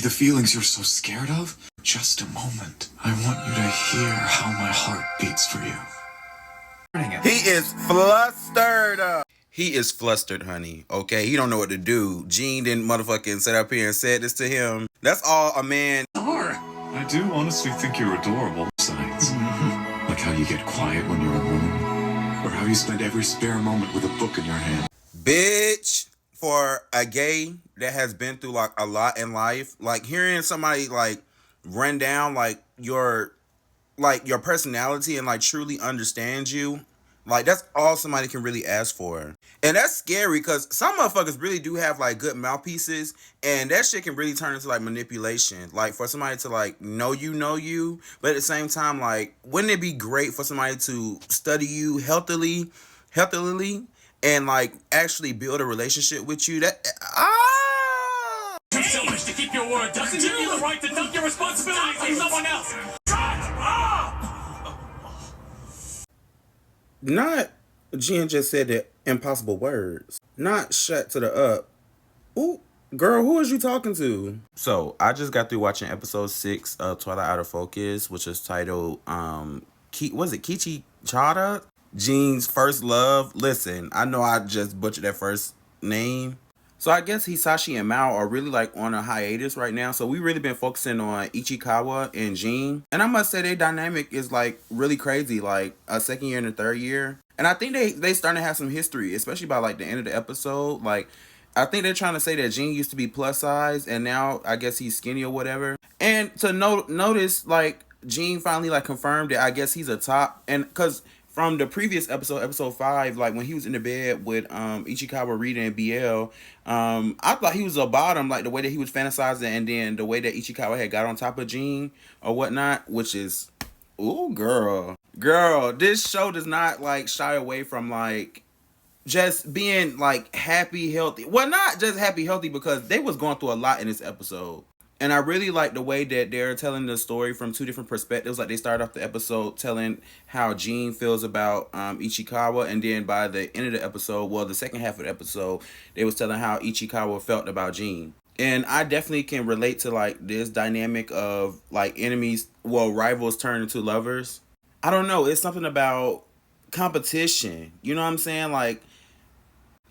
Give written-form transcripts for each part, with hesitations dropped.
The feelings you're so scared of? Just a moment. I want you to hear how my heart beats for you. He is flustered. He is flustered, honey. Okay, he don't know what to do. Jin didn't motherfucking sit up here and said this to him. That's all a man. I do honestly think you're adorable. Besides, like how you get quiet when you're alone, or how you spend every spare moment with a book in your hand. Bitch, for a gay that has been through like a lot in life, like hearing somebody like run down like your personality and like truly understand you, like that's all somebody can really ask for. And that's scary because some motherfuckers really do have like good mouthpieces, and that shit can really turn into like manipulation. Like for somebody to like know you, but at the same time, like wouldn't it be great for somebody to study you healthily, and like actually build a relationship with you? That Too selfish to keep your word doesn't give you the right to dump your responsibilities on someone else. Not Jen just said the impossible words. Not shut to the up. Ooh, girl, who is you talking to? So I just got through watching episode 6 of Twilight Out of Focus, which is titled Kikuchihara? Jin's first love. Listen, I know I just butchered that first name. So I guess Hisashi and Mao are really like on a hiatus right now. So we really been focusing on Ichikawa and Jin. And I must say their dynamic is like really crazy, like a second year and a third year. And I think they starting to have some history, especially by like the end of the episode. Like I think they're trying to say that Jin used to be plus size and now I guess he's skinny or whatever. And to notice like Jin finally like confirmed that I guess he's a top, and because from the previous episode 5, like when he was in the bed with Ichikawa, Rita, and BL, I thought he was a bottom, like the way that he was fantasizing, and then the way that Ichikawa had got on top of Jin or whatnot, which is, ooh, girl, this show does not like shy away from like just being like happy, healthy. Well, not just happy, healthy, because they was going through a lot in this episode. And I really like the way that they're telling the story from two different perspectives. Like they start off the episode telling how Jin feels about Ichikawa, and then by the end of the episode, well, the second half of the episode, they was telling how Ichikawa felt about Jin. And I definitely can relate to like this dynamic of like rivals turn into lovers. I don't know, it's something about competition. You know what I'm saying? Like,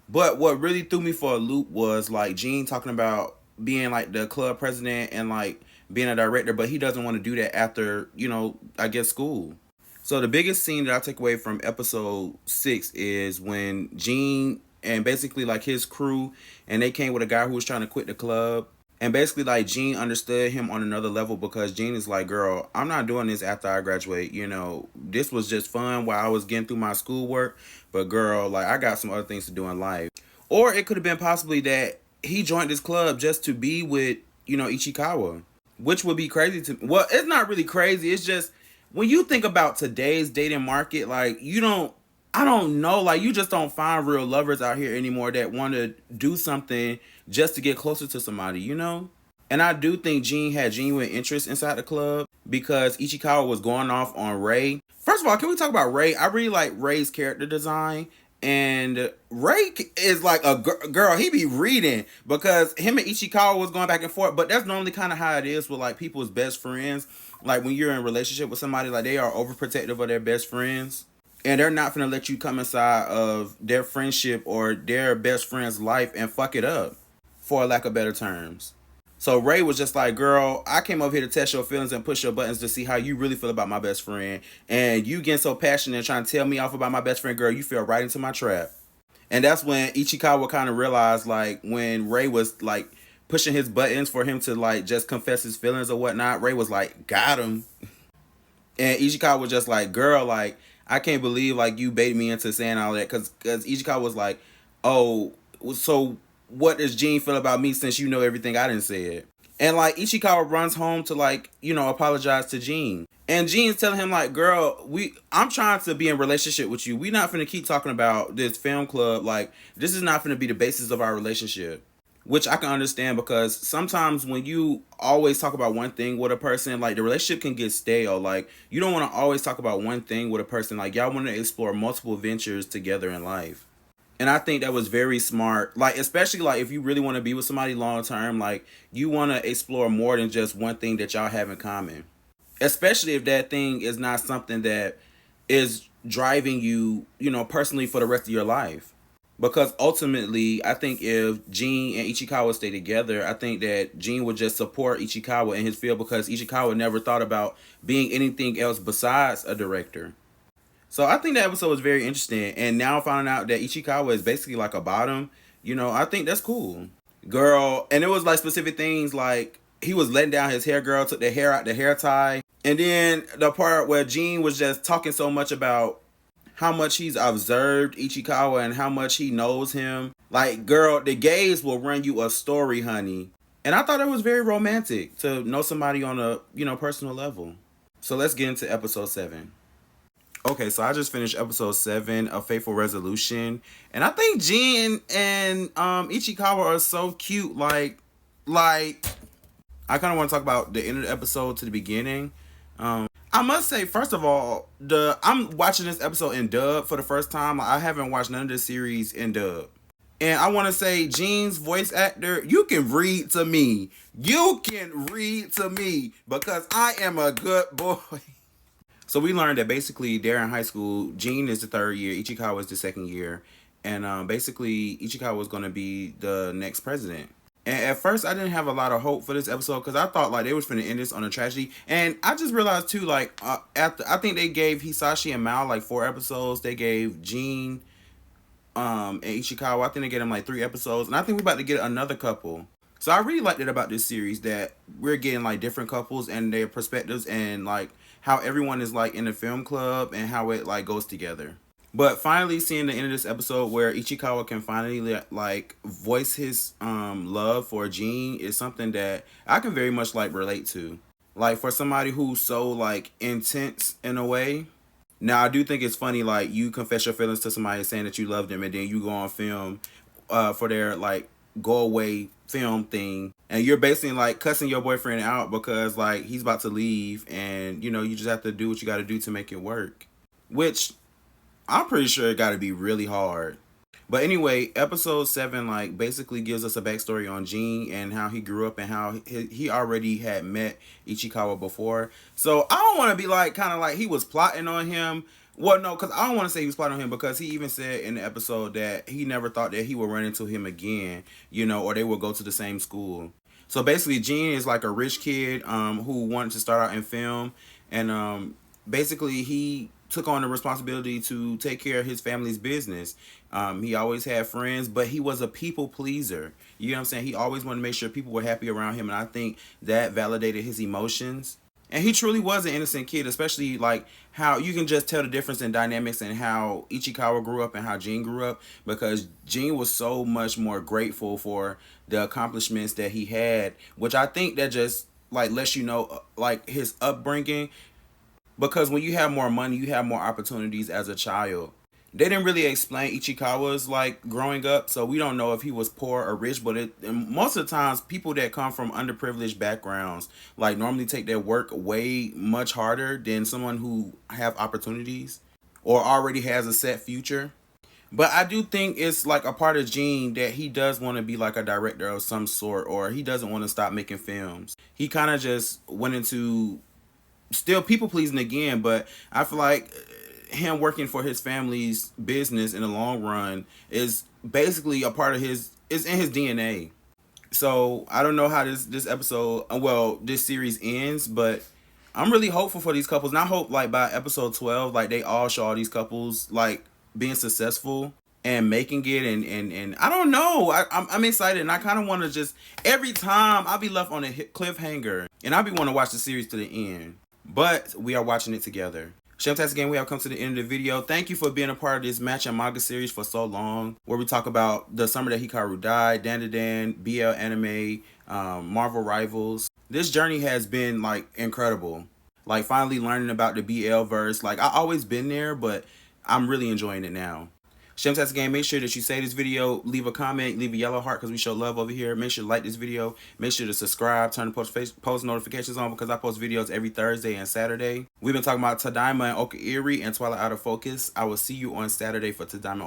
but what really threw me for a loop was like Jin talking about being like the club president and like being a director, but he doesn't want to do that after, I guess school. So the biggest scene that I take away from episode 6 is when Jin and basically like his crew, and they came with a guy who was trying to quit the club, and basically like Jin understood him on another level, because Jin is like, girl, I'm not doing this after I graduate. This was just fun while I was getting through my schoolwork, but girl, like I got some other things to do in life. Or it could have been possibly that he joined this club just to be with, Ichikawa, which would be crazy to me. Well, it's not really crazy. It's just when you think about today's dating market, like I don't know, like you just don't find real lovers out here anymore that want to do something just to get closer to somebody, And I do think Jin had genuine interest inside the club because Ichikawa was going off on Rei. First of all, can we talk about Rei? I really like Rei's character design. And Rei is like a girl, he be reading, because him and Ichikawa was going back and forth. But that's normally kind of how it is with like people's best friends. Like when you're in a relationship with somebody, like they are overprotective of their best friends, and they're not gonna let you come inside of their friendship or their best friend's life and fuck it up, for lack of better terms. So Rei was just like, girl, I came over here to test your feelings and push your buttons to see how you really feel about my best friend. And you getting so passionate and trying to tell me off about my best friend, girl, you fell right into my trap. And that's when Ichikawa kind of realized, like, when Rei was, like, pushing his buttons for him to, like, just confess his feelings or whatnot, Rei was like, got him. And Ichikawa was just like, girl, like, I can't believe, like, you baited me into saying all that. Because Ichikawa was like, oh, so what does Jin feel about me since you know everything I didn't say it? And like Ichikawa runs home to like, apologize to Jin. And Jin's telling him like, girl, I'm trying to be in a relationship with you. We not finna keep talking about this film club. Like, this is not finna be the basis of our relationship. Which I can understand, because sometimes when you always talk about one thing with a person, like the relationship can get stale. Like you don't want to always talk about one thing with a person. Like y'all want to explore multiple ventures together in life. And I think that was very smart. Like, especially like if you really want to be with somebody long term, like you want to explore more than just one thing that y'all have in common. Especially if that thing is not something that is driving you, personally for the rest of your life. Because ultimately, I think if Jin and Ichikawa stay together, I think that Jin would just support Ichikawa in his field because Ichikawa never thought about being anything else besides a director. So I think that episode was very interesting. And now finding out that Ichikawa is basically like a bottom, I think that's cool. Girl, and it was like specific things like he was letting down his hair, girl, took the hair out the hair tie. And then the part where Jin was just talking so much about how much he's observed Ichikawa and how much he knows him. Like, girl, the gays will run you a story, honey. And I thought it was very romantic to know somebody on a, personal level. So let's get into episode 7. Okay, so I just finished episode 7 of Fateful Resolution. And I think Jin and Ichikawa are so cute. Like I kind of want to talk about the end of the episode to the beginning. I must say, first of all, I'm watching this episode in dub for the first time. I haven't watched none of this series in dub. And I want to say, Jin's voice actor, you can read to me. You can read to me because I am a good boy. So we learned that basically they're in high school. Jin is the 3rd year. Ichikawa is the 2nd year. And basically, Ichikawa was going to be the next president. And at first, I didn't have a lot of hope for this episode because I thought like they was finna end this on a tragedy. And I just realized too, like I think they gave Hisashi and Mao like 4 episodes. They gave Jin, and Ichikawa, I think they gave them like 3 episodes. And I think we're about to get another couple. So I really liked it about this series that we're getting like different couples and their perspectives and like how everyone is like in the film club and how it like goes together. But finally seeing the end of this episode where Ichikawa can finally like voice his love for Jin is something that I can very much like relate to. Like for somebody who's so like intense in a way. Now I do think it's funny like you confess your feelings to somebody saying that you love them and then you go on film for their like go away film thing and you're basically like cussing your boyfriend out because like he's about to leave and you just have to do what you got to do to make it work. Which I'm pretty sure it got to be really hard. But anyway, episode 7 like basically gives us a backstory on Jin and how he grew up and how he already had met Ichikawa before. So I don't want to be like kind of like he was plotting on him. Well, no, because I don't want to say he was plotting on him because he even said in the episode that he never thought that he would run into him again, or they would go to the same school. So basically, Jin is like a rich kid who wanted to start out in film. And basically, he took on the responsibility to take care of his family's business. He always had friends, but he was a people pleaser. You know what I'm saying? He always wanted to make sure people were happy around him. And I think that validated his emotions. And he truly was an innocent kid, especially like how you can just tell the difference in dynamics and how Ichikawa grew up and how Jin grew up, because Jin was so much more grateful for the accomplishments that he had, which I think that just like lets you know like his upbringing, because when you have more money, you have more opportunities as a child. They didn't really explain Ichikawa's like growing up, so we don't know if he was poor or rich, but most of the times people that come from underprivileged backgrounds like normally take their work way much harder than someone who have opportunities or already has a set future. But I do think it's like a part of Jin that he does want to be like a director of some sort, or he doesn't want to stop making films. He kind of just went into still people pleasing again, but I feel like him working for his family's business in the long run is basically a part of is in his DNA. So I don't know how this episode, this series ends, but I'm really hopeful for these couples. And I hope like by episode 12, like they all show all these couples like being successful and making it. And I don't know. I'm excited, and I kind of want to just every time I'll be left on a cliffhanger, and I'll be want to watch the series to the end. But we are watching it together. Shamtastic Game, we have come to the end of the video. Thank you for being a part of this Match Manga Series for so long, where we talk about the summer that Hikaru died, Dan, BL anime, Marvel Rivals. This journey has been like incredible. Like finally learning about the BL verse. Like I always been there, but I'm really enjoying it now. Shamtastic Game, make sure that you save this video, leave a comment, leave a yellow heart because we show love over here. Make sure to like this video. Make sure to subscribe, turn the post notifications on because I post videos every Thursday and Saturday. We've been talking about Tadaima and Okairi and Twilight Out of Focus. I will see you on Saturday for Tadaima